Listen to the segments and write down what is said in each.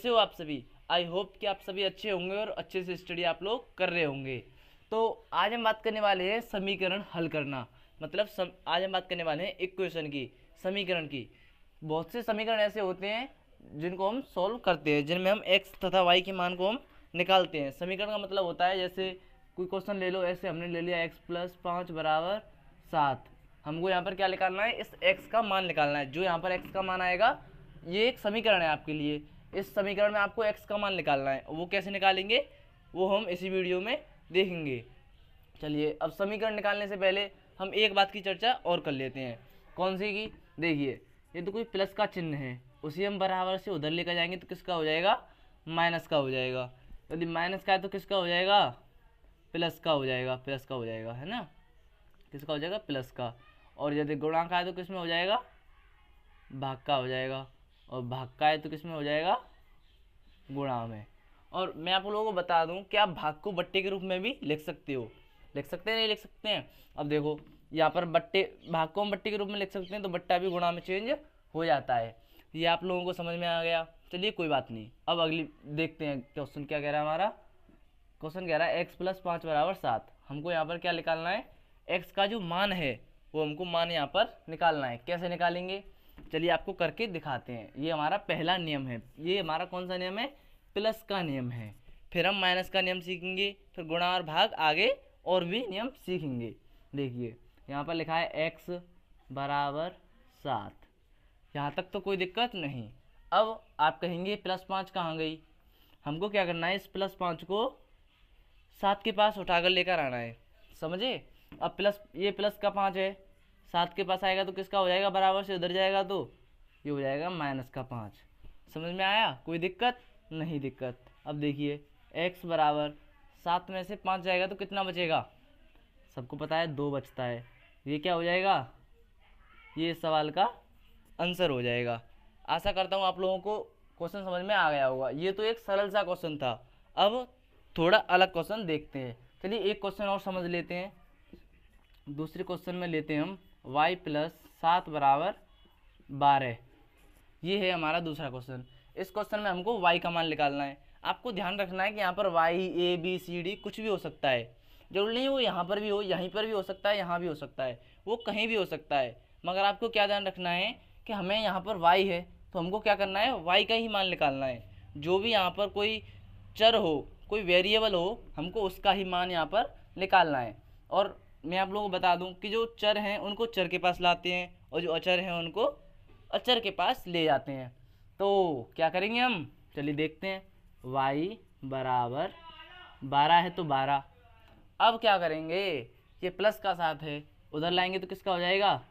कैसे हो आप सभी। आई होप कि आप सभी अच्छे होंगे और अच्छे से स्टडी आप लोग कर रहे होंगे। तो आज हम बात करने वाले हैं समीकरण हल करना। मतलब आज हम बात करने वाले हैं इक्वेशन की, समीकरण की। बहुत से समीकरण ऐसे होते हैं जिनको हम सॉल्व करते हैं, जिनमें हम x तथा y के मान को हम निकालते हैं। समीकरण का मतलब होता है, जैसे कोई क्वेश्चन ले लो, ऐसे हमने ले लिया x + 5 = 7। हमको यहाँ पर क्या निकालना है, इस x का मान निकालना है। जो यहाँ पर x का मान आएगा, ये एक समीकरण है आपके लिए। इस समीकरण में आपको x का मान निकालना है। वो कैसे निकालेंगे वो हम इसी वीडियो में देखेंगे। चलिए, अब समीकरण निकालने से पहले हम एक बात की चर्चा और कर लेते हैं। कौन सी की? देखिए, ये तो कोई प्लस का चिन्ह है, उसी हम बराबर से उधर लेकर जाएंगे तो किसका हो जाएगा, माइनस का हो जाएगा। यदि माइनस का है तो किसका हो जाएगा, प्लस का हो जाएगा, प्लस का हो जाएगा, है ना। किसका हो जाएगा, प्लस का। और यदि गुणा का है तो किसमें हो जाएगा, भाग का हो जाएगा। और भाग का है तो किसमें हो जाएगा, गुणा में। और मैं आप लोगों को बता दूं कि आप भाग को बट्टे के रूप में भी लिख सकते हो। लिख सकते हैं, नहीं लिख सकते हैं? अब देखो, यहाँ पर बट्टे, भाग को हम बट्टे के रूप में लिख सकते हैं, तो बट्टा भी गुणा में चेंज हो जाता है। ये आप लोगों को समझ में आ गया। चलिए, कोई बात नहीं। अब अगली देखते हैं क्वेश्चन क्या कह रहा है हमारा। क्वेश्चन कह रहा है x + 5 = 7। हमको यहाँ पर क्या निकालना है, x का जो मान है वो हमको मान यहाँ पर निकालना है। कैसे निकालेंगे, चलिए आपको करके दिखाते हैं। ये हमारा पहला नियम है। ये हमारा कौन सा नियम है, प्लस का नियम है। फिर हम माइनस का नियम सीखेंगे, फिर गुणा और भाग, आगे और भी नियम सीखेंगे। देखिए, यहाँ पर लिखा है x = 7। यहाँ तक तो कोई दिक्कत नहीं। अब आप कहेंगे +5 कहाँ गई। हमको क्या करना है, इस +5 को 7 के पास उठाकर लेकर आना है, समझे। अब ये प्लस का 5 है, 7 के पास आएगा तो किसका हो जाएगा, बराबर से उधर जाएगा तो ये हो जाएगा -5। समझ में आया, कोई दिक्कत नहीं? दिक्कत। अब देखिए, x = 7 में से 5 जाएगा तो कितना बचेगा, सबको पता है 2 बचता है। ये क्या हो जाएगा, ये सवाल का आंसर हो जाएगा। आशा करता हूँ आप लोगों को क्वेश्चन समझ में आ गया होगा। ये तो एक सरल सा क्वेश्चन था। अब थोड़ा अलग क्वेश्चन देखते हैं। चलिए, एक क्वेश्चन और समझ लेते हैं। दूसरे क्वेश्चन में लेते हैं हम y + 7 = 12। ये है हमारा दूसरा क्वेश्चन। इस क्वेश्चन में हमको y का मान निकालना है। आपको ध्यान रखना है कि यहाँ पर y a b c d कुछ भी हो सकता है। जरूरी नहीं वो यहाँ पर भी हो, यहीं पर भी हो सकता है, यहाँ भी हो सकता है, वो कहीं भी हो सकता है। मगर आपको क्या ध्यान रखना है कि हमें यहाँ पर y है तो हमको क्या करना है, y का ही मान निकालना है। जो भी यहाँ पर कोई चर हो, कोई वेरिएबल हो, हमको उसका ही मान यहाँ पर निकालना है। और मैं आप लोगों को बता दूं कि जो चर हैं उनको चर के पास लाते हैं और जो अचर हैं उनको अचर के पास ले जाते हैं। तो क्या करेंगे हम, चलिए देखते हैं। y = 12 है तो 12। अब क्या करेंगे, ये प्लस का 7 है, उधर लाएंगे तो किसका हो जाएगा,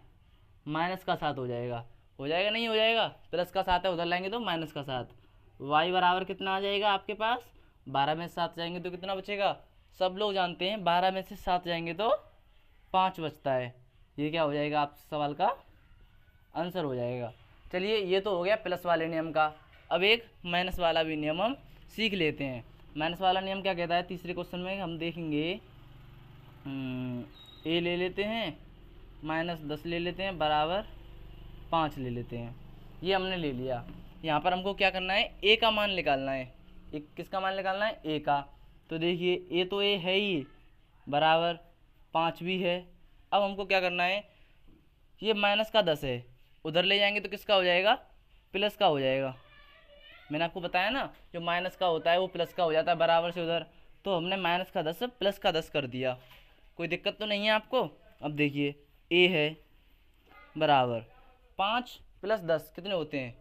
-7 हो जाएगा। हो जाएगा, नहीं हो जाएगा? प्लस का 7 है, उधर लाएंगे तो -7। y बराबर कितना आ जाएगा आपके पास, 12 में से 7 जाएंगे तो कितना बचेगा, सब लोग जानते हैं 12 में से 7 जाएंगे तो 5 बचता है। ये क्या हो जाएगा, आप सवाल का आंसर हो जाएगा। चलिए, ये तो हो गया प्लस वाले नियम का। अब एक माइनस वाला भी नियम हम सीख लेते हैं। माइनस वाला नियम क्या कहता है, तीसरे क्वेश्चन में हम देखेंगे। a ले लेते हैं, -10 ले लेते हैं, बराबर 5 ले लेते हैं। ये हमने ले लिया। यहाँ पर हमको क्या करना है, a का मान निकालना है। एक किसका मान निकालना है, a का। तो देखिए, a तो a है ही, बराबर 5 भी है। अब हमको क्या करना है, ये -10 है, उधर ले जाएंगे तो किसका हो जाएगा, प्लस का हो जाएगा। मैंने आपको बताया ना, जो माइनस का होता है वो प्लस का हो जाता है, बराबर से उधर। तो हमने -10 प्लस का 10 कर दिया। कोई दिक्कत तो नहीं है आपको। अब देखिए, a है बराबर 5 + 10 कितने होते हैं,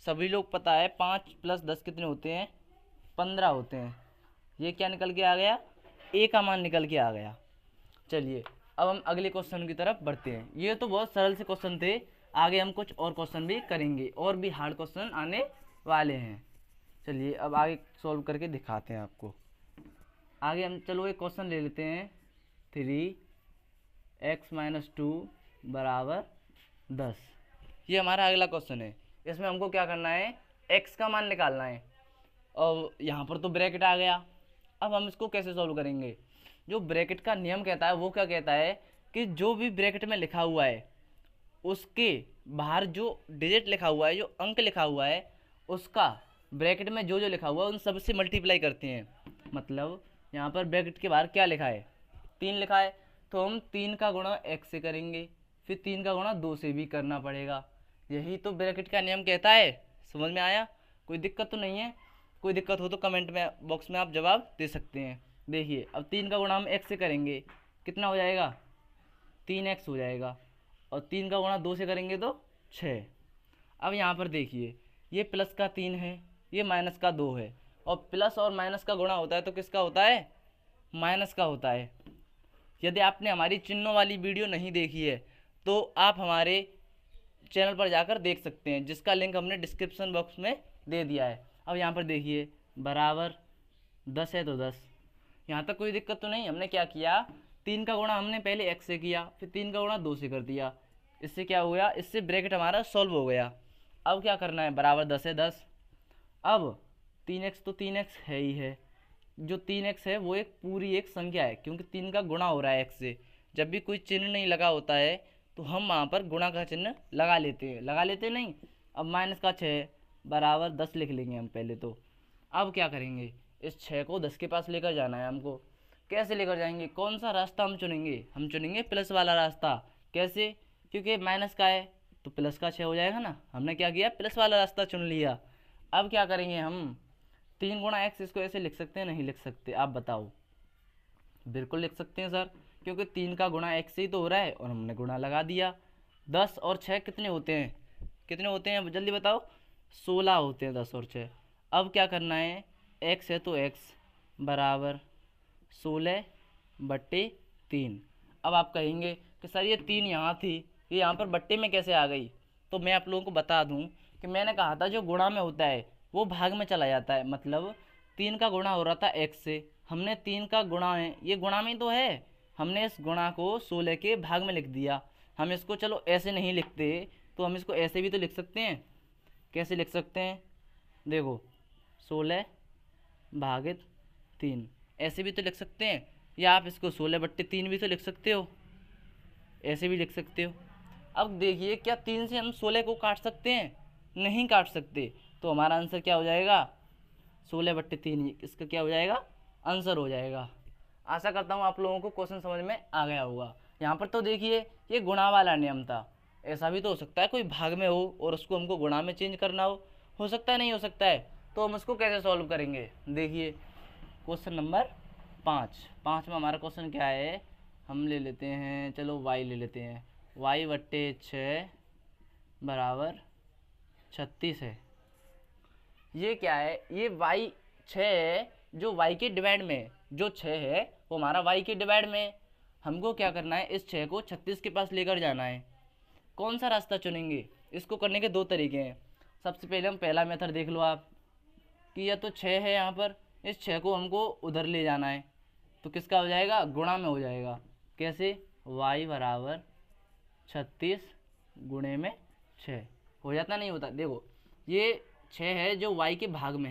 सभी लोग पता है 5 + 10 कितने होते हैं, 15 होते हैं। ये क्या निकल के आ गया, a का मान निकल के आ गया। चलिए, अब हम अगले क्वेश्चन की तरफ बढ़ते हैं। ये तो बहुत सरल से क्वेश्चन थे, आगे हम कुछ और क्वेश्चन भी करेंगे, और भी हार्ड क्वेश्चन आने वाले हैं। चलिए, अब आगे सॉल्व करके दिखाते हैं आपको। आगे हम चलो एक क्वेश्चन ले लेते हैं। 3x - 2 = 10। ये हमारा अगला क्वेश्चन है। इसमें हमको क्या करना है, x का मान निकालना है। और यहाँ पर तो ब्रैकेट आ गया। अब हम इसको कैसे सॉल्व करेंगे, जो ब्रैकेट का नियम कहता है वो क्या कहता है कि जो भी ब्रैकेट में लिखा हुआ है उसके बाहर जो डिजिट लिखा हुआ है, जो अंक लिखा हुआ है, उसका ब्रैकेट में जो जो लिखा हुआ है उन सब से मल्टीप्लाई करते हैं। मतलब यहाँ पर ब्रैकेट के बाहर क्या लिखा है, 3 लिखा है, तो हम 3 का गुणा x से करेंगे, फिर 3 का गुणा 2 से भी करना पड़ेगा। यही तो ब्रैकेट का नियम कहता है। समझ में आया? कोई दिक्कत तो नहीं है? कोई दिक्कत हो तो कमेंट में बॉक्स में आप जवाब दे सकते हैं। देखिए अब 3 का गुणा हम x से करेंगे, कितना हो जाएगा, 3x हो जाएगा, और 3 का गुणा 2 से करेंगे तो 6। अब यहाँ पर देखिए ये प्लस का 3 है, ये माइनस का 2 है, और प्लस और माइनस का गुणा होता है तो किसका होता है, माइनस का होता है। यदि आपने हमारी चिन्हों वाली वीडियो नहीं देखी है तो आप हमारे चैनल पर जाकर देख सकते हैं, जिसका लिंक हमने डिस्क्रिप्शन बॉक्स में दे दिया है। अब यहाँ पर देखिए बराबर 10 है तो 10, यहाँ तक कोई दिक्कत तो नहीं। हमने क्या किया, 3 का गुणा हमने पहले x से किया, फिर 3 का गुणा 2 से कर दिया, इससे क्या हो गया, इससे ब्रैकेट हमारा सॉल्व हो गया। अब क्या करना है, बराबर 10 है 10। अब 3x तो 3x है ही है, जो 3x है वो एक पूरी एक संख्या है, क्योंकि 3 का गुणा हो रहा है x से। जब भी कोई चिन्ह नहीं लगा होता है तो हम वहाँ पर गुणा का चिन्ह लगा लेते हैं नहीं। अब माइनस का 6 बराबर 10 लिख लेंगे हम पहले तो। अब क्या करेंगे, इस 6 को 10 के पास लेकर जाना है हमको। कैसे लेकर जाएंगे, कौन सा रास्ता हम चुनेंगे, हम चुनेंगे प्लस वाला रास्ता। कैसे, क्योंकि माइनस का है तो प्लस का 6 हो जाएगा ना। हमने क्या किया, प्लस वाला रास्ता चुन लिया। अब क्या करेंगे हम, 3 गुणा एक्स, इसको ऐसे लिख सकते हैं नहीं लिख सकते, आप बताओ। बिल्कुल लिख सकते हैं सर, क्योंकि 3 का गुणा एक्स से ही तो हो रहा है और हमने गुणा लगा दिया। 10 और 6 कितने होते हैं, कितने होते हैं जल्दी बताओ, 16 होते हैं 10 और 6। अब क्या करना है, एक्स है तो एक्स बराबर 16/3। अब आप कहेंगे कि सर ये 3 यहाँ थी, ये यहाँ पर बट्टे में कैसे आ गई। तो मैं आप लोगों को बता दूं कि मैंने कहा था जो गुणा में होता है वो भाग में चला जाता है। मतलब 3 का गुणा हो रहा था x से, हमने 3 का गुणा है, ये गुणा में तो है, हमने इस गुणा को 16 के भाग में लिख दिया। हम इसको चलो ऐसे नहीं लिखते तो हम इसको ऐसे भी तो लिख सकते हैं। कैसे लिख सकते हैं, देखो 16/3 ऐसे भी तो लिख सकते हैं, या आप इसको 16/3 भी तो लिख सकते हो, ऐसे भी लिख सकते हो। अब देखिए क्या 3 से हम 16 को काट सकते हैं, नहीं काट सकते, तो हमारा आंसर क्या हो जाएगा, 16/3 इसका क्या हो जाएगा, आंसर हो जाएगा। आशा करता हूँ आप लोगों को क्वेश्चन समझ में आ गया होगा। यहाँ पर तो देखिए ये गुणा वाला नियम था, ऐसा भी तो हो सकता है कोई भाग में हो और उसको हमको गुणा में चेंज करना हो सकता है, नहीं हो सकता है। तो हम उसको कैसे सॉल्व करेंगे, देखिए क्वेश्चन नंबर 5 में हमारा क्वेश्चन क्या है, हम ले लेते हैं, चलो y ले लेते हैं, y/6 बराबर 36 है। ये क्या है, ये y 6 है जो y के डिवाइड में, जो 6 है वो हमारा y के डिवाइड में। हमको क्या करना है, इस 6 को 36 के पास लेकर जाना है। कौन सा रास्ता चुनेंगे, इसको करने के 2 तरीके हैं। सबसे पहले हम पहला मेथड देख लो आप, कि या तो 6 है यहाँ पर, इस 6 को हमको उधर ले जाना है, तो किसका हो जाएगा, गुणा में हो जाएगा। कैसे, y बराबर 36 गुणे में 6 हो जाता, नहीं होता। देखो ये 6 है जो y के भाग में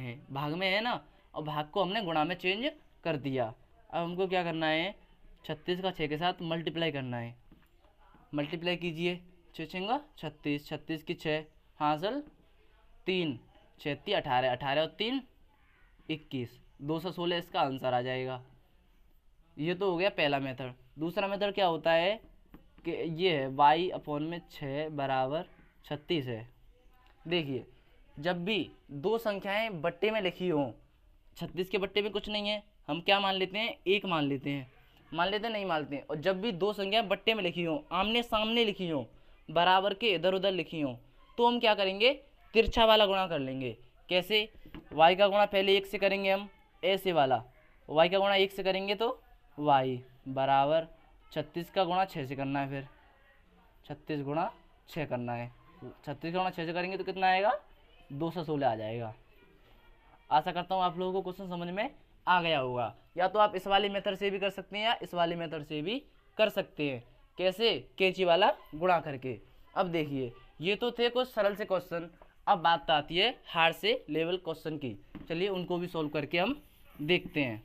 है ना, और भाग को हमने गुणा में चेंज कर दिया। अब हमको क्या करना है, 36 का 6 के साथ मल्टीप्लाई करना है। मल्टीप्लाई कीजिए, 6 36, 36 की 6 हासिल 3, 6 18, 18 और 3 21, 216 इसका आंसर आ जाएगा। ये तो हो गया पहला मेथड। दूसरा मेथड क्या होता है कि ये है y/6 बराबर 36 है। देखिए जब भी 2 संख्याएं बट्टे में लिखी हों, 36 के बट्टे में कुछ नहीं है, हम क्या मान लेते हैं, 1 मान लेते हैं, नहीं मानते हैं। और जब भी 2 संख्याएं बट्टे में लिखी हों, आमने सामने लिखी हों, बराबर के इधर उधर लिखी हों, तो हम क्या करेंगे, तिरछा वाला गुणा कर लेंगे। कैसे, y का गुणा पहले 1 से करेंगे हम, ऐसे वाला, y का गुणा 1 से करेंगे तो y बराबर 36 का गुणा 6 से करना है, फिर 36 गुणा 6 करना है, 36 गुणा 6 से करेंगे तो कितना आएगा, 216 आ जाएगा। आशा करता हूँ आप लोगों को क्वेश्चन समझ में आ गया होगा। या तो आप इस वाले मेथड से भी कर सकते हैं या इस वाले मेथड से भी कर सकते हैं। कैसे, कैंची वाला गुणा करके। अब देखिए ये तो थे कुछ सरल से क्वेश्चन, अब बात आती है हार्ड से लेवल क्वेश्चन की। चलिए उनको भी सॉल्व करके हम देखते हैं।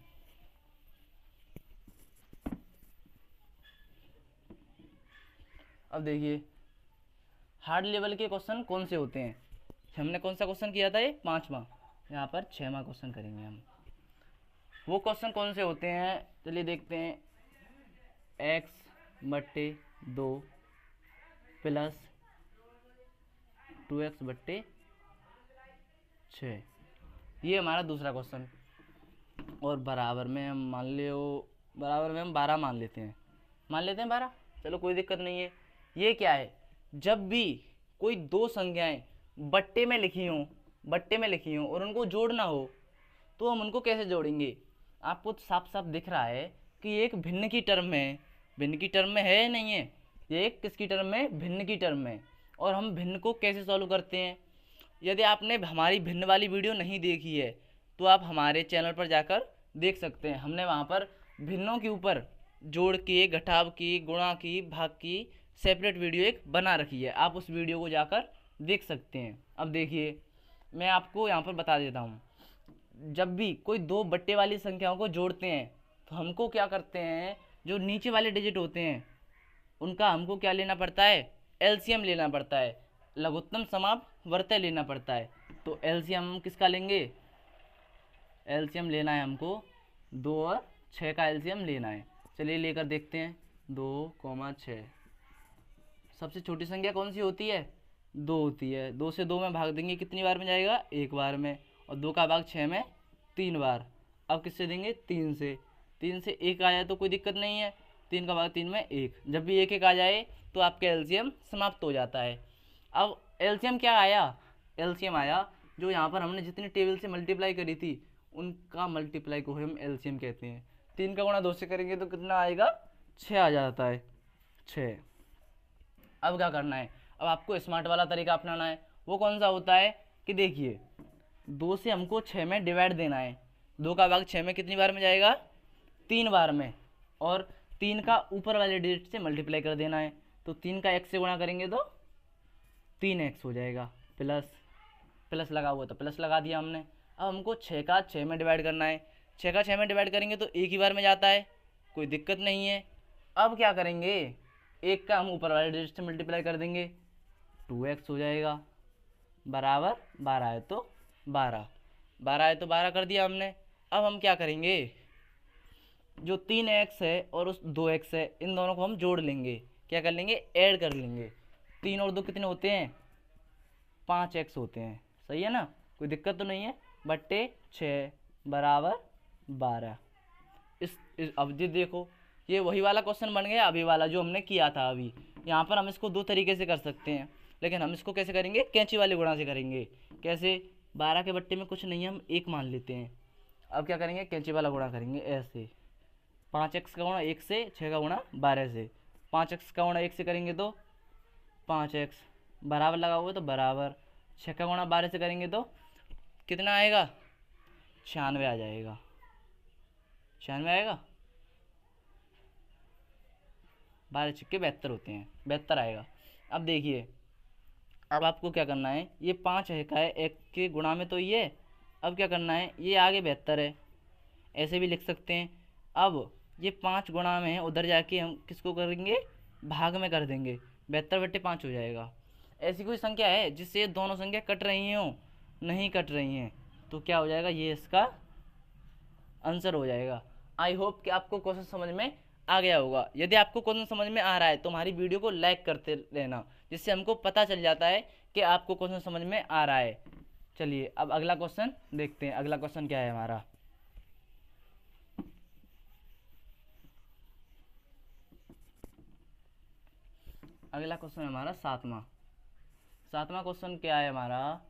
अब देखिए हार्ड लेवल के क्वेश्चन कौन से होते हैं। हमने कौन सा क्वेश्चन किया था, ये 5वां। यहाँ पर 6वां क्वेश्चन करेंगे हम। वो क्वेश्चन कौन से होते हैं चलिए देखते हैं। x/2 प्लस 2x/6, ये हमारा दूसरा क्वेश्चन। और बराबर में हम बराबर में हम 12 मान लेते हैं 12, चलो कोई दिक्कत नहीं है। ये क्या है, जब भी कोई दो संख्याएं बट्टे में लिखी हों और उनको जोड़ना हो तो हम उनको कैसे जोड़ेंगे। आपको साफ साफ दिख रहा है कि एक भिन्न की टर्म में है या नहीं है, ये एक किसकी टर्म में, भिन्न की टर्म में। और हम भिन्न को कैसे सॉल्व करते हैं, यदि आपने हमारी भिन्न वाली वीडियो नहीं देखी है तो आप हमारे चैनल पर जाकर देख सकते हैं। हमने वहाँ पर भिन्नों के ऊपर जोड़ की, घटाव की, गुणा की, भाग की सेपरेट वीडियो एक बना रखी है, आप उस वीडियो को जाकर देख सकते हैं। अब देखिए मैं आपको यहाँ पर बता देता हूँ, जब भी कोई दो बट्टे वाली संख्याओं को जोड़ते हैं तो हमको क्या करते हैं, जो नीचे वाले डिजिट होते हैं उनका हमको क्या लेना पड़ता है, एलसीएम लेना पड़ता है, लघुत्तम समापवर्त्य लेना पड़ता है। तो एलसीएम किसका लेंगे, एलसीएम लेना है हमको 2 और 6 का एलसीएम लेना है। चलिए लेकर देखते हैं। 2, 6, सबसे छोटी संख्या कौन सी होती है, 2 होती है। 2 से 2 में भाग देंगे कितनी बार में जाएगा, 1 बार में। और 2 का भाग 6 में 3 बार। अब किससे देंगे, 3 से। 3 से 1 आ जाए तो कोई दिक्कत नहीं है, 3 का भाग 3 में 1। जब भी 1 1 आ जाए तो आपका एलसीएम समाप्त हो जाता है। अब एलसीएम क्या आया, एलसीएम आया जो यहाँ पर हमने जितनी टेबल से मल्टीप्लाई करी थी उनका मल्टीप्लाई को हम एलसीएम कहते हैं। 3 का गुणा 2 से करेंगे तो कितना आएगा, 6 आ जाता है, 6। अब क्या करना है, अब आपको स्मार्ट वाला तरीका अपनाना है। वो कौन सा होता है कि देखिए 2 से हमको 6 में डिवाइड देना है। 2 का भाग 6 में कितनी बार में जाएगा, 3 बार में। और 3 का ऊपर वाले डिजिट से मल्टीप्लाई कर देना है। तो 3 का x से गुणा करेंगे तो 3x हो जाएगा, प्लस लगा हुआ तो प्लस लगा दिया हमने। अब हमको 6 का 6 में डिवाइड करना है। 6 का 6 में डिवाइड करेंगे तो एक ही बार में जाता है, कोई दिक्कत नहीं है। अब क्या करेंगे, 1 का हम ऊपर वाले डिजिट से मल्टीप्लाई कर देंगे, 2x हो जाएगा, बराबर 12 है तो 12 कर दिया हमने। अब हम क्या करेंगे, जो 3x है और उस 2x है इन दोनों को हम जोड़ लेंगे, क्या कर लेंगे, ऐड कर लेंगे। 3 और 2 कितने होते हैं, 5x होते हैं, सही है ना, कोई दिक्कत तो नहीं है। बट्टे 6 बराबर 12। अब ये देखो ये वही वाला क्वेश्चन बन गया अभी वाला जो हमने किया था अभी। यहाँ पर हम इसको 2 तरीके से कर सकते हैं, लेकिन हम इसको कैसे करेंगे, कैंची वाले गुणा से करेंगे। कैसे, 12 के बट्टे में कुछ नहीं है, हम 1 मान लेते हैं। अब क्या करेंगे, कैंची वाला गुणा करेंगे ऐसे। 5x का गुणा 1 से, 6 का गुणा 12 से। 5x का गुणा 1 से करेंगे तो 5x, बराबर लगा हुआ तो बराबर। 6 का गुणा 12 से करेंगे तो कितना आएगा, 96 आ जाएगा, 96 आएगा। 12 छिक्के 72 होते हैं, 72 आएगा। अब देखिए अब आपको क्या करना है, ये 5 है का है 1 के गुणा में तो ये, अब क्या करना है, ये आगे 72 है, ऐसे भी लिख सकते हैं। अब ये 5 गुणा में है, उधर जाके हम किसको करेंगे, भाग में कर देंगे, 72/5 हो जाएगा। ऐसी कोई संख्या है जिससे दोनों संख्या कट रही हों, नहीं कट रही हैं, तो क्या हो जाएगा, ये इसका आंसर हो जाएगा। आई होप कि आपको क्वेश्चन समझ में आ गया होगा। यदि आपको क्वेश्चन समझ में आ रहा है तो हमारी वीडियो को लाइक करते रहना, जिससे हमको पता चल जाता है कि आपको क्वेश्चन समझ में आ रहा है। चलिए अब अगला क्वेश्चन देखते हैं। अगला क्वेश्चन क्या है हमारा, अगला क्वेश्चन हमारा 7वां क्वेश्चन क्या है हमारा,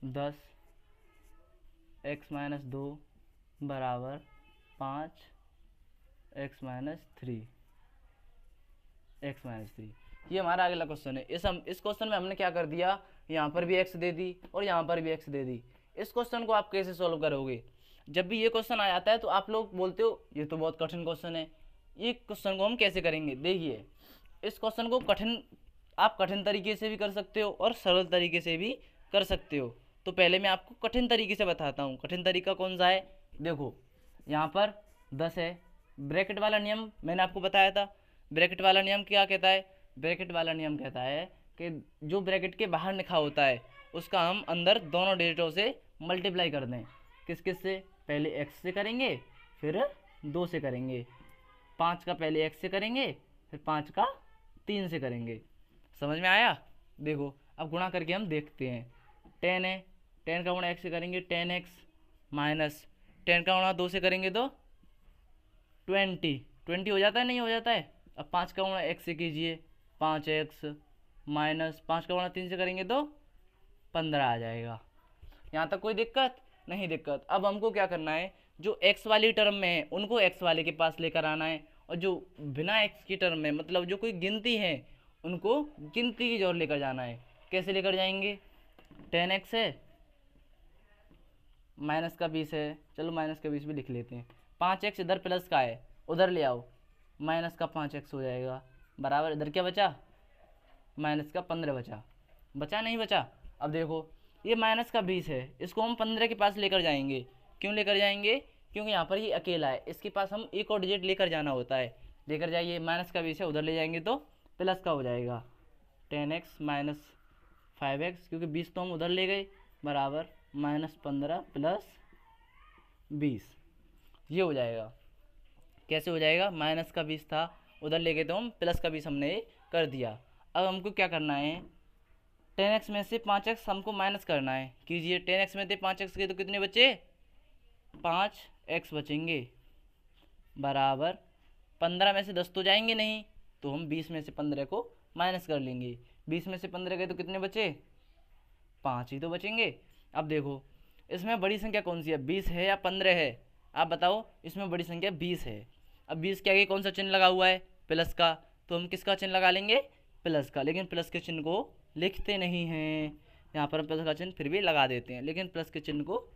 10x-2 बराबर 5x-3 ये हमारा अगला क्वेश्चन है। इस क्वेश्चन में हमने क्या कर दिया, यहाँ पर भी x दे दी और यहाँ पर भी x दे दी। इस क्वेश्चन को आप कैसे सॉल्व करोगे, जब भी ये क्वेश्चन आ जाता है तो आप लोग बोलते हो ये तो बहुत कठिन क्वेश्चन है, ये क्वेश्चन को हम कैसे करेंगे। देखिए इस क्वेश्चन को आप कठिन तरीके से भी कर सकते हो और सरल तरीके से भी कर सकते हो। तो पहले मैं आपको कठिन तरीके से बताता हूँ। कठिन तरीका कौन सा है, देखो यहाँ पर 10 है, ब्रैकेट वाला नियम मैंने आपको बताया था। ब्रैकेट वाला नियम क्या कहता है, ब्रैकेट वाला नियम कहता है कि जो ब्रैकेट के बाहर लिखा होता है उसका हम अंदर दोनों डिजिटों से मल्टीप्लाई कर दें। किस किस से? पहले x से करेंगे, फिर 2 से करेंगे। 5 का पहले x से करेंगे, फिर 5 का 3 से करेंगे। समझ में आया? देखो अब गुणा करके हम देखते हैं। 10 है, 10 का गुणा x से करेंगे 10x, माइनस 10 का गुणा 2 से करेंगे तो 20 हो जाता है, नहीं हो जाता है? अब 5 का गुणा x से कीजिए 5x, माइनस 5 का गुणा 3 से करेंगे तो 15 आ जाएगा। यहाँ तक कोई दिक्कत? नहीं दिक्कत। अब हमको क्या करना है, जो x वाली टर्म में है उनको x वाले के पास लेकर आना है, और जो बिना x की टर्म में, मतलब जो कोई गिनती है, उनको गिनती की ओर लेकर जाना है। कैसे लेकर जाएंगे? 10x है, माइनस का 20 है, चलो माइनस का 20 भी लिख लेते हैं। 5x इधर प्लस का है, उधर ले आओ, माइनस का 5x हो जाएगा, बराबर इधर क्या बचा? माइनस का 15 बचा। बचा नहीं बचा? अब देखो ये माइनस का 20 है, इसको हम 15 के पास लेकर जाएंगे। क्यों लेकर जाएंगे? क्योंकि यहाँ पर ये अकेला है, इसके पास हम एक और डिजिट लेकर जाना होता है। लेकर जाइए, माइनस का 20 है, उधर ले जाएंगे तो प्लस का हो जाएगा 10x माइनस 5x, क्योंकि 20 तो हम उधर ले गए, बराबर -15 प्लस 20। ये हो जाएगा। कैसे हो जाएगा? माइनस का 20 था, उधर ले गए तो हम प्लस का 20 हमने कर दिया। अब हमको क्या करना है, 10x में से 5x हमको माइनस करना है। कीजिए, 10x में से 5x के तो कितने बचे? 5x बचेंगे, बराबर 15 में से 10 तो जाएंगे नहीं, तो हम 20 में से 15 को माइनस कर लेंगे। 20 में से 15 गए तो कितने बचे? 5 ही तो बचेंगे। अब देखो इसमें बड़ी संख्या कौन सी है, 20 है या 15 है? आप बताओ। इसमें बड़ी संख्या 20 है। अब 20 के आगे कौन सा चिन्ह लगा हुआ है? प्लस का। तो हम किसका चिन्ह लगा लेंगे? प्लस का। लेकिन प्लस के चिन्ह को लिखते नहीं हैं, यहाँ पर हम प्लस का चिन्ह फिर भी लगा देते हैं, लेकिन प्लस के चिन्ह को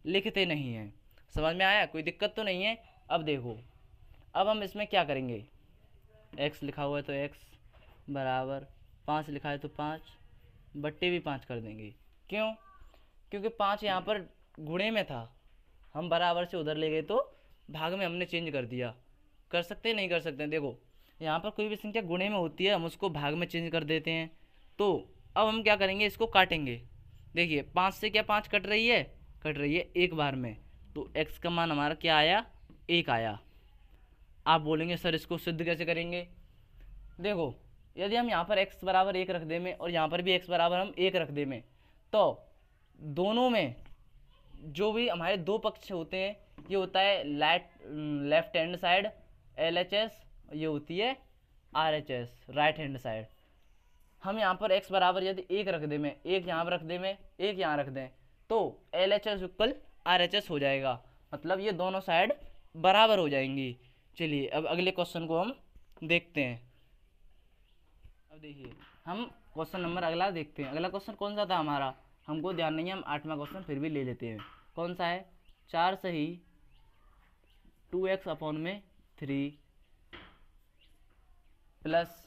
लिखते नहीं हैं। समझ में आया? कोई दिक्कत तो नहीं है? अब देखो, अब हम इसमें क्या करेंगे, x लिखा हुआ है तो x बराबर 5 लिखा है तो 5 बट्टे भी 5 कर देंगे। क्यों? क्योंकि 5 यहाँ पर गुणे में था, हम बराबर से उधर ले गए तो भाग में हमने चेंज कर दिया। कर सकते हैं? नहीं कर सकते हैं? देखो यहाँ पर कोई भी संख्या गुणे में होती है, हम उसको भाग में चेंज कर देते हैं। तो अब हम क्या करेंगे, इसको काटेंगे। देखिए 5 से क्या 5 कट रही है? कट रही है एक बार में, तो x का मान हमारा क्या आया? 1 आया। आप बोलेंगे सर इसको सिद्ध कैसे करेंगे? देखो यदि हम यहाँ पर x बराबर 1 रख दे में और यहाँ पर भी x बराबर हम 1 रख दे में, तो दोनों में जो भी हमारे दो पक्ष होते हैं, ये होता है लेफ्ट हैंड साइड LHS, ये होती है RHS राइट हैंड साइड। हम यहाँ पर x बराबर यदि 1 रख दे में, 1 यहाँ पर रख दे में, 1 यहाँ रख दें, तो LHS इक्वल RHS हो जाएगा। मतलब ये दोनों साइड बराबर हो जाएंगी। चलिए अब अगले क्वेश्चन को हम देखते हैं। अब देखिए हम क्वेश्चन नंबर अगला देखते हैं। अगला क्वेश्चन कौन सा था हमारा? हमको ध्यान नहीं है, हम 8वां क्वेश्चन फिर भी ले लेते हैं। कौन सा है? 4 सही 2x अपॉन में 3 प्लस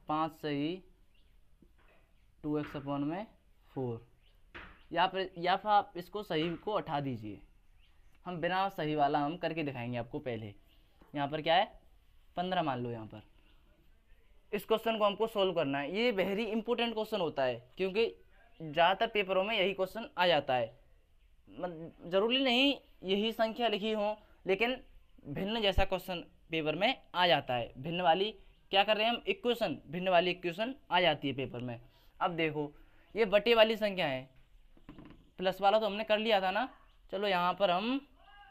5 सही 2x अपॉन में 4। या फिर आप इसको सही को हटा दीजिए, हम बिना सही वाला हम करके दिखाएंगे आपको। पहले यहाँ पर क्या है? 15 मान लो यहाँ पर। इस क्वेश्चन को हमको सोल्व करना है। ये वेरी इंपॉर्टेंट क्वेश्चन होता है, क्योंकि ज़्यादातर पेपरों में यही क्वेश्चन आ जाता है। जरूरी नहीं यही संख्या लिखी हो, लेकिन भिन्न जैसा क्वेश्चन पेपर में आ जाता है। भिन्न वाली क्या कर रहे हैं हम? इक्वेशन, भिन्न वाली इक्वेशन आ जाती है पेपर में। अब देखो ये बटे वाली संख्या है, प्लस वाला तो हमने कर लिया था ना, चलो यहाँ पर हम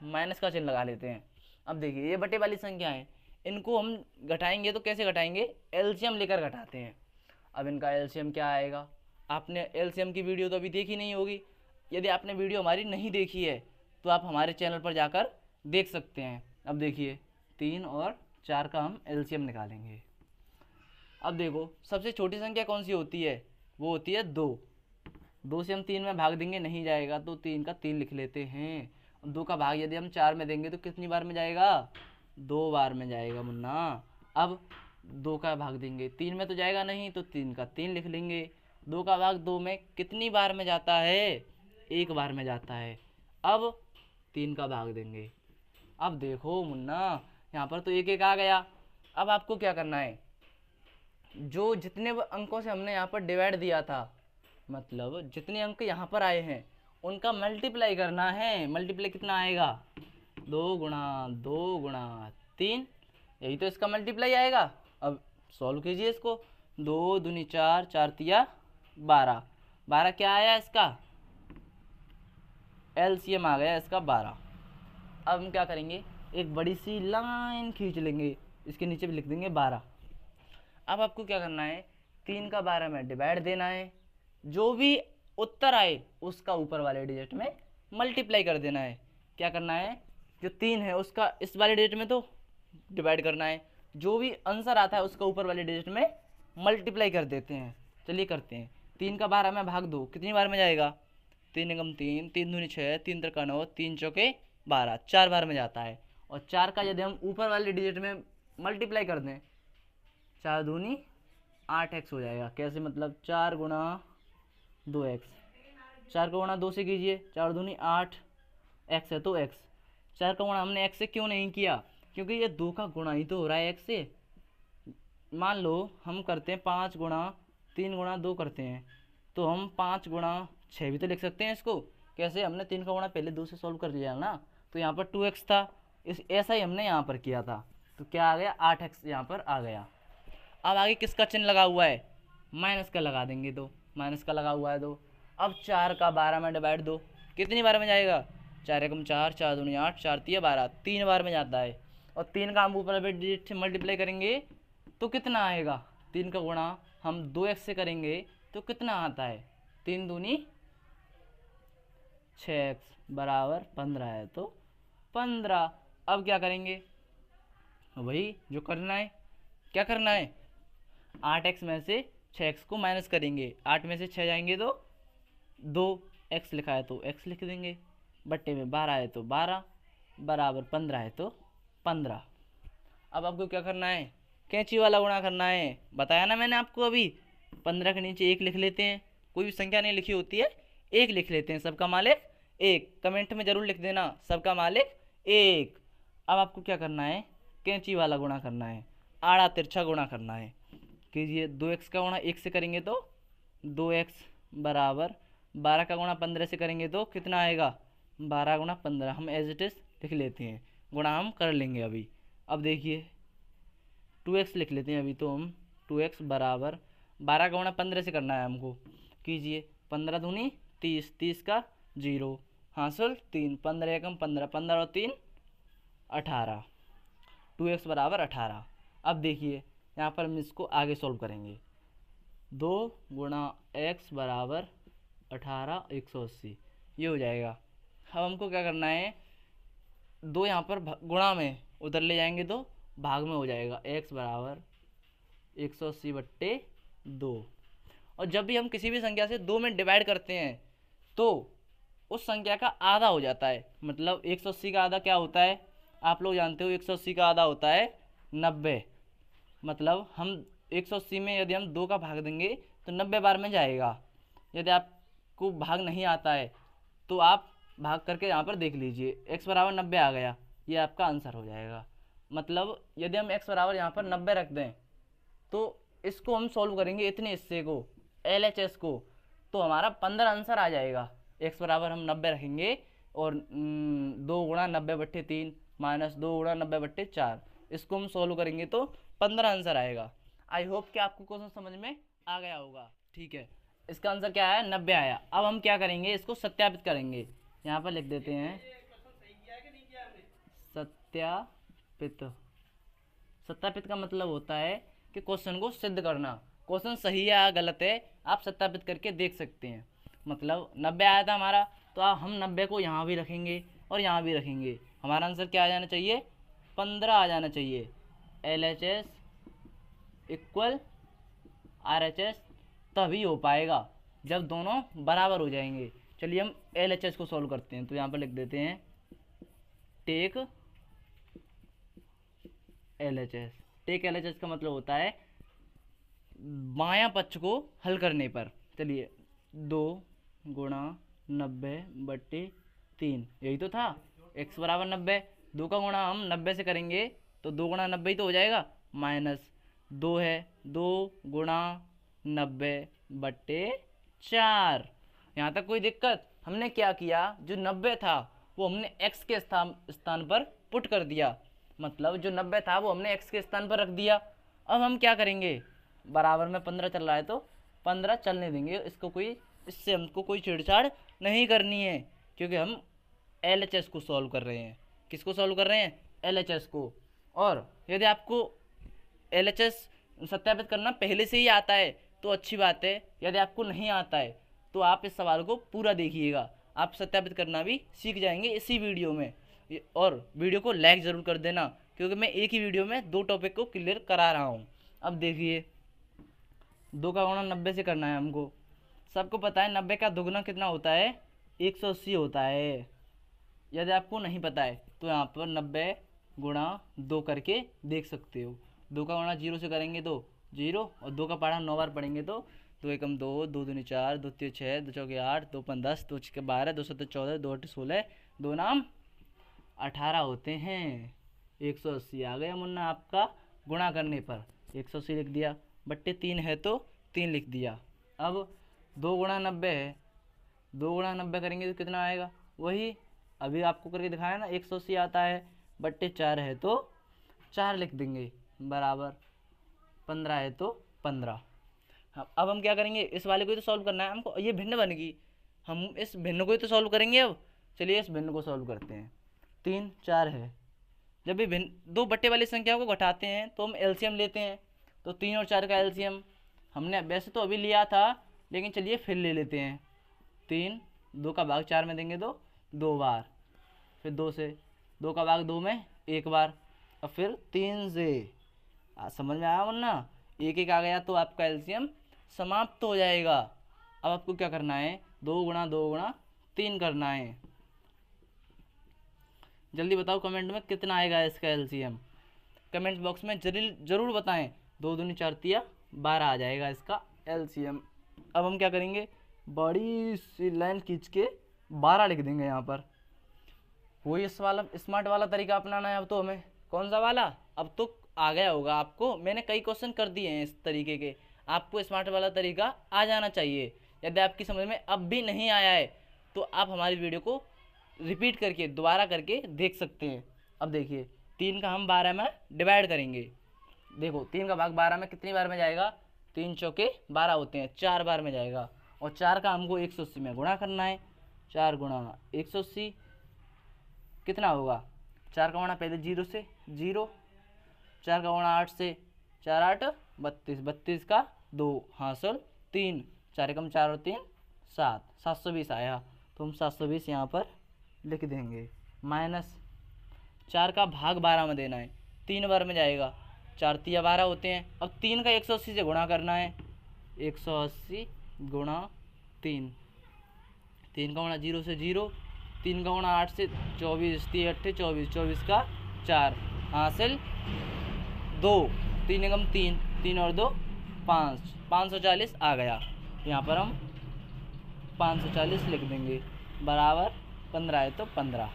माइनस का चिन्ह लगा लेते हैं। अब देखिए ये बटे वाली संख्या है, इनको हम घटाएंगे तो कैसे घटाएंगे? एलसीएम लेकर घटाते हैं। अब इनका एलसीएम क्या आएगा? आपने एलसीएम की वीडियो तो अभी देखी नहीं होगी। यदि आपने वीडियो हमारी नहीं देखी है तो आप हमारे चैनल पर जाकर देख सकते हैं। अब देखिए 3 और 4 का हम एलसीएम निकालेंगे। अब देखो सबसे छोटी संख्या कौन सी होती है? वो होती है 2। 2 से हम 3 में भाग देंगे, नहीं जाएगा, तो 3 का 3 लिख लेते हैं। 2 का भाग यदि हम 4 में देंगे तो कितनी बार में जाएगा? 2 बार में जाएगा मुन्ना। अब 2 का भाग देंगे 3 में तो जाएगा नहीं, तो 3 का 3 लिख लेंगे। 2 का भाग 2 में कितनी बार में जाता है? 1 बार में जाता है। अब 3 का भाग देंगे। अब देखो मुन्ना यहाँ पर तो 1 1 आ गया। अब आपको क्या करना है? जो जितने अंकों से हमने यहाँ पर डिवाइड दिया था, मतलब जितने अंक यहाँ पर आए हैं उनका मल्टीप्लाई करना है। मल्टीप्लाई कितना आएगा, 2 गुणा 3, यही तो इसका मल्टीप्लाई आएगा। अब सॉल्व कीजिए इसको, 2 दूनी 4, 4 तिया 12, 12 क्या आया इसका, एलसीएम आ गया इसका 12। अब हम क्या करेंगे, एक बड़ी सी लाइन खींच लेंगे, इसके नीचे भी लिख देंगे 12। अब आपको क्या करना है, 3 का 12 में डिवाइड देना है, जो भी उत्तर आए उसका ऊपर वाले डिजिट में मल्टीप्लाई कर देना है। क्या करना है, जो 3 है उसका इस वाले डिजिट में तो डिवाइड करना है, जो भी आंसर आता है उसका ऊपर वाले डिजिट में मल्टीप्लाई कर देते हैं। चलिए करते हैं, 3 का 12 में भाग दो, कितनी बार में जाएगा, 3 एकम 3, 3 दूनी 6, 3 त्रिका 9, 3 चौके 12, 4 बार में जाता है। और 4 का यदि हम ऊपर वाले डिजिट में मल्टीप्लाई कर दें, 4 दूनी 8x हो जाएगा। कैसे, मतलब 4 गुणा 2x, 4 का गुणा 2 से कीजिए, 4 दूनी 8, x है तो x, 4 का गुणा हमने x से क्यों नहीं किया, क्योंकि ये 2 का गुणा ही तो हो रहा है x से। मान लो हम करते हैं 5 गुणा 3 गुणा 2 करते हैं, तो हम 5 गुणा 6 भी तो लिख सकते हैं इसको। कैसे, हमने 3 का गुणा पहले 2 से सॉल्व कर लिया ना, तो यहाँ पर 2x था, इस ऐसा ही हमने यहाँ पर किया था, तो क्या आ गया 8x यहाँ पर आ गया। अब आगे किसका चिन्ह लगा हुआ है, माइनस का लगा देंगे, तो माइनस का लगा हुआ है तो अब 4 का 12 में डिवाइड दो, कितनी बार में जाएगा, 4 एकम 4, 4 दूनी 8, 4 तिया 12, 3 बार में जाता है। और 3 का हम ऊपर डिजिट से मल्टीप्लाई करेंगे तो कितना आएगा, 3 का गुणा हम 2x से करेंगे तो कितना आता है, 3 दूनी 6x बराबर 15 है, तो 15। अब क्या करेंगे, वही जो करना है, क्या करना है, 8x में से 6x को माइनस करेंगे, 8 में से 6 जाएंगे तो 2x लिखा है तो x लिख देंगे, बट्टे में 12 है तो 12 बराबर 15 है तो 15। अब आपको क्या करना है, कैंची वाला गुणा करना है, बताया ना मैंने आपको अभी। 15 के नीचे 1 लिख लेते हैं, कोई भी संख्या नहीं लिखी होती है, 1 लिख लेते हैं, सबका मालिक 1। कमेंट में ज़रूर लिख देना, सबका मालिक 1। अब आपको क्या करना है, कैंची वाला गुणा करना है, आड़ा तिरछा गुणा करना है। कीजिए, 2x का गुणा 1 से करेंगे तो 2x बराबर 12 का गुणा 15 से करेंगे तो कितना आएगा, 12 गुणा 15। हम एज इट इज़ लिख लेते हैं, गुणा हम कर लेंगे अभी। अब देखिए 2x लिख लेते हैं अभी, तो हम 2x बराबर 12 का गुणा 15 से करना है हमको। कीजिए, 15 दूनी 30, 30 का 0 हासिल 3, 15 एकम 15, 15 और 3 18, 2x बराबर 18। अब देखिए यहाँ पर हम इसको आगे सॉल्व करेंगे, 2 गुणा x बराबर 18, 180, ये हो जाएगा। अब हमको क्या करना है, 2 यहाँ पर गुणा में उधर ले जाएंगे तो भाग में हो जाएगा, x बराबर 180 बट्टे 2। और जब भी हम किसी भी संख्या से 2 में डिवाइड करते हैं तो उस संख्या का आधा हो जाता है। मतलब 180 का आधा क्या होता है, आप लोग जानते हो, 180 का आधा होता है 90। मतलब हम 180 में यदि हम 2 का भाग देंगे तो 90 बार में जाएगा। यदि आपको भाग नहीं आता है तो आप भाग करके यहाँ पर देख लीजिए, x बराबर 90 आ गया, ये आपका आंसर हो जाएगा। मतलब यदि हम x बराबर यहाँ पर 90 रख दें तो इसको हम सॉल्व करेंगे इतने हिस्से को, LHS को, तो हमारा 15 आंसर आ जाएगा। x बराबर हम 90 रखेंगे और 2 गुणा 90 बट्टे 3 माइनस 2 गुणा 90 बट्टे 4, इसको हम सॉल्व करेंगे तो 15 आंसर आएगा। आई होप कि आपको क्वेश्चन समझ में आ गया होगा। ठीक है, इसका आंसर क्या आया, 90 आया। अब हम क्या करेंगे, इसको सत्यापित करेंगे, यहाँ पर लिख देते हैं सत्यापित। सत्यापित का मतलब होता है कि क्वेश्चन को सिद्ध करना, क्वेश्चन सही है या गलत है आप सत्यापित करके देख सकते हैं। मतलब 90 आया था हमारा, तो हम 90 को यहाँ भी रखेंगे और यहाँ भी रखेंगे, हमारा आंसर क्या आ जाना चाहिए, 15 आ जाना चाहिए। LHS इक्वल RHS तभी हो पाएगा जब दोनों बराबर हो जाएंगे। चलिए हम LHS को सॉल्व करते हैं, तो यहाँ पर लिख देते हैं टेक LHS। टेक LHS का मतलब होता है बायां पक्ष को हल करने पर। चलिए, 2 गुणा 90 बट्टे 3, यही तो था, x बराबर 90, 2 का गुणा हम 90 से करेंगे तो 2 गुणा 90 ही तो हो जाएगा, माइनस 2 है, 2 गुणा 90 बट्टे 4। यहाँ तक कोई दिक्कत? हमने क्या किया, जो 90 था वो हमने x के स्थान पर पुट कर दिया, मतलब जो 90 था वो हमने x के स्थान पर रख दिया। अब हम क्या करेंगे, बराबर में 15 चल रहा है तो 15 चलने देंगे, इससे हमको कोई छेड़छाड़ नहीं करनी है, क्योंकि हम LHS को सॉल्व कर रहे हैं। किसको सॉल्व कर रहे हैं? LHS को। और यदि आपको LHS सत्यापित करना पहले से ही आता है तो अच्छी बात है, यदि आपको नहीं आता है तो आप इस सवाल को पूरा देखिएगा, आप सत्यापित करना भी सीख जाएंगे इसी वीडियो में। और वीडियो को लाइक ज़रूर कर देना, क्योंकि मैं एक ही वीडियो में 2 टॉपिक को क्लियर करा रहा हूँ। अब देखिए, 2 का गुणा 90 से करना है हमको। सबको पता है 90 का दुगना कितना होता है? 180 होता है। यदि आपको नहीं पता है तो यहाँ पर 90 गुणा 2 करके देख सकते हो। 2 का गुणा 0 से करेंगे तो 0, और 2 का पढ़ा 9 बार पढ़ेंगे तो 2 एकम 2, 2 दूनी 4, 2 तीन 6, 2 चौके 8, 2 पंच 10, 2 छक्के 12, 2 सत्तर 14, 2 अट्ठ 16, 2 नाम 18 होते हैं। 180 आ गया मुन्ना आपका गुणा करने पर। 180 लिख दिया, बट्टे 3 है तो 3 लिख दिया। अब 2 गुणा 90 है, 2 गुणा 90 करेंगे तो कितना आएगा? वही अभी आपको करके दिखाया ना, 180 आता है, बट्टे 4 है तो 4 लिख देंगे, बराबर 15 है तो 15। अब हम क्या करेंगे, इस वाले को ही तो सॉल्व करना है हमको। ये भिन्न बन गई, हम इस भिन्न को ही तो सॉल्व करेंगे। अब चलिए इस भिन्न को सॉल्व करते हैं। 3 4 है, जब भी भिन्न 2 बट्टे वाली संख्याओं को घटाते हैं तो हम एलसीएम लेते हैं। तो 3 और 4 का एलसीएम हमने वैसे तो अभी लिया था, लेकिन चलिए फिर ले लेते हैं। 3, 2 का भाग 4 में देंगे तो 2 बार, फिर 2 से, 2 का भाग 2 में 1 बार, और फिर 3 से। समझ में आया वरना? 1 1 आ गया तो आपका एलसीएम समाप्त हो जाएगा। अब आपको क्या करना है, 2 गुणा 2 गुणा 3 करना है। जल्दी बताओ कमेंट में कितना आएगा इसका एलसीएम, कमेंट बॉक्स में जरूर बताएं। 2 दूनी 4 तिया 12 आ जाएगा इसका एलसीएम। अब हम क्या करेंगे, बड़ी सी लाइन खींच के 12 लिख देंगे यहाँ पर। वही इस वाला स्मार्ट वाला तरीका अपनाना है अब तो हमें। कौन सा वाला? अब तो आ गया होगा आपको, मैंने कई क्वेश्चन कर दिए हैं इस तरीके के, आपको स्मार्ट वाला तरीका आ जाना चाहिए। यदि आपकी समझ में अब भी नहीं आया है तो आप हमारी वीडियो को रिपीट करके दोबारा करके देख सकते हैं। अब देखिए, 3 का हम 12 में डिवाइड करेंगे। देखो 3 का भाग 12 में कितनी बार में जाएगा? 3 चौके 12 होते हैं, 4 बार में जाएगा। और 4 का हमको 180 में गुणा करना है। 4 गुणा 180 कितना होगा? 4 का गुणा पहले 0 से 0, 4 का गुणा 8 से 4 8 32, 32 का 2 हासिल 3, 4 एकम 4 और 3 7, 720 आया। तो हम 720 यहाँ पर लिख देंगे। माइनस 4 का भाग 12 में देना है, 3 बार में जाएगा, 4 तिया 12 होते हैं। अब 3 का 180 से गुणा करना है, 180 गुणा 3, 3 का गुणा 0 से 0, 3 का गुणा 8 से 24, 3 अट्ठे 24, 24 का 4 हासिल 2, 3 एकम 3, 3 और 2 5, 540 आ गया। यहाँ पर हम 540 लिख देंगे, बराबर 15 है तो 15।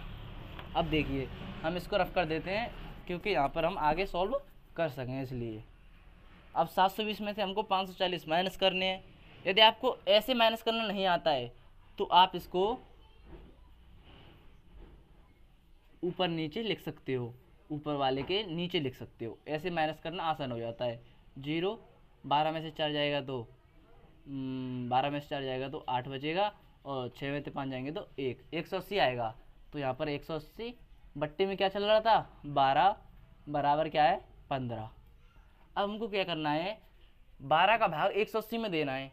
अब देखिए हम इसको रफ कर देते हैं, क्योंकि यहाँ पर हम आगे सॉल्व कर सकें इसलिए। अब 720 में से हमको 540 माइनस करने हैं। यदि आपको ऐसे माइनस करना नहीं आता है तो आप इसको ऊपर नीचे लिख सकते हो, ऊपर वाले के नीचे लिख सकते हो, ऐसे माइनस करना आसान हो जाता है। 0, 12 में से 4 जाएगा तो 12 में से 4 जाएगा तो 8 बचेगा, और 6 में से 5 जाएंगे तो 180 आएगा। तो यहाँ पर 180 बट्टे में क्या चल रहा था? 12 बराबर क्या है? 15। अब हमको क्या करना है, 12 का भाग 180 में देना है।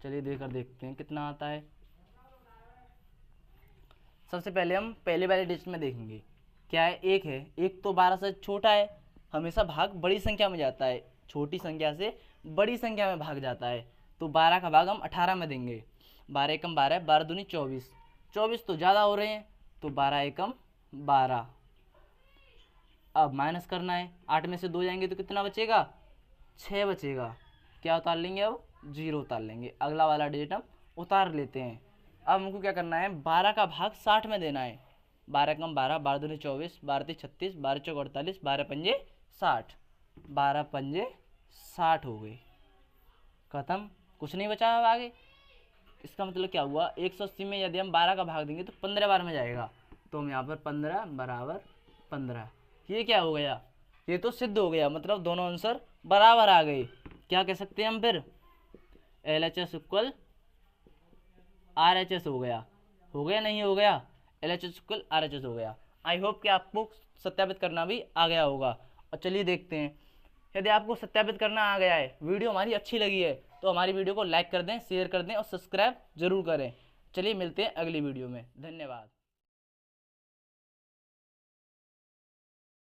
चलिए देकर देखते हैं कितना आता है। सबसे पहले हम पहले वाले डिजिट में देखेंगे, क्या है? 1 है। 1 तो 12 से छोटा है, हमेशा भाग बड़ी संख्या में जाता है, छोटी संख्या से बड़ी संख्या में भाग जाता है। तो 12 का भाग हम 18 में देंगे। 12 एकम 12, 12 दूनी 24, 24 तो ज़्यादा हो रहे हैं तो 12 एकम 12। अब माइनस करना है, 8 में से 2 जाएंगे तो कितना बचेगा? 6 बचेगा। क्या उतार लेंगे? अब 0 उतार लेंगे। अगला वाला डिजिट हम उतार लेते हैं। अब हमको क्या करना है, 12 का भाग 60 में देना है। 12 कम 12, 12 दूनी 24, 12 तीन 36, 12 चौक 48, 12 पंजे 60, 12 पंजे 60 हो गए। खत्म, कुछ नहीं बचा अब आगे। इसका मतलब क्या हुआ, 180 में यदि हम 12 का भाग देंगे तो 15 बार में जाएगा। तो हम यहाँ पर 15 बराबर 15, ये क्या हो गया, ये तो सिद्ध हो गया, मतलब दोनों आंसर बराबर आ गए। क्या कह सकते हैं हम फिर, LHS इक्वल RHS हो गया, नहीं हो गया, LHS इक्वल RHS हो गया। आई होप कि आपको सत्यापित करना भी आ गया होगा। और चलिए देखते हैं, यदि आपको सत्यापित करना आ गया है, वीडियो हमारी अच्छी लगी है, तो हमारी वीडियो को लाइक कर दें, शेयर कर दें और सब्सक्राइब जरूर करें। चलिए मिलते हैं अगली वीडियो में, धन्यवाद।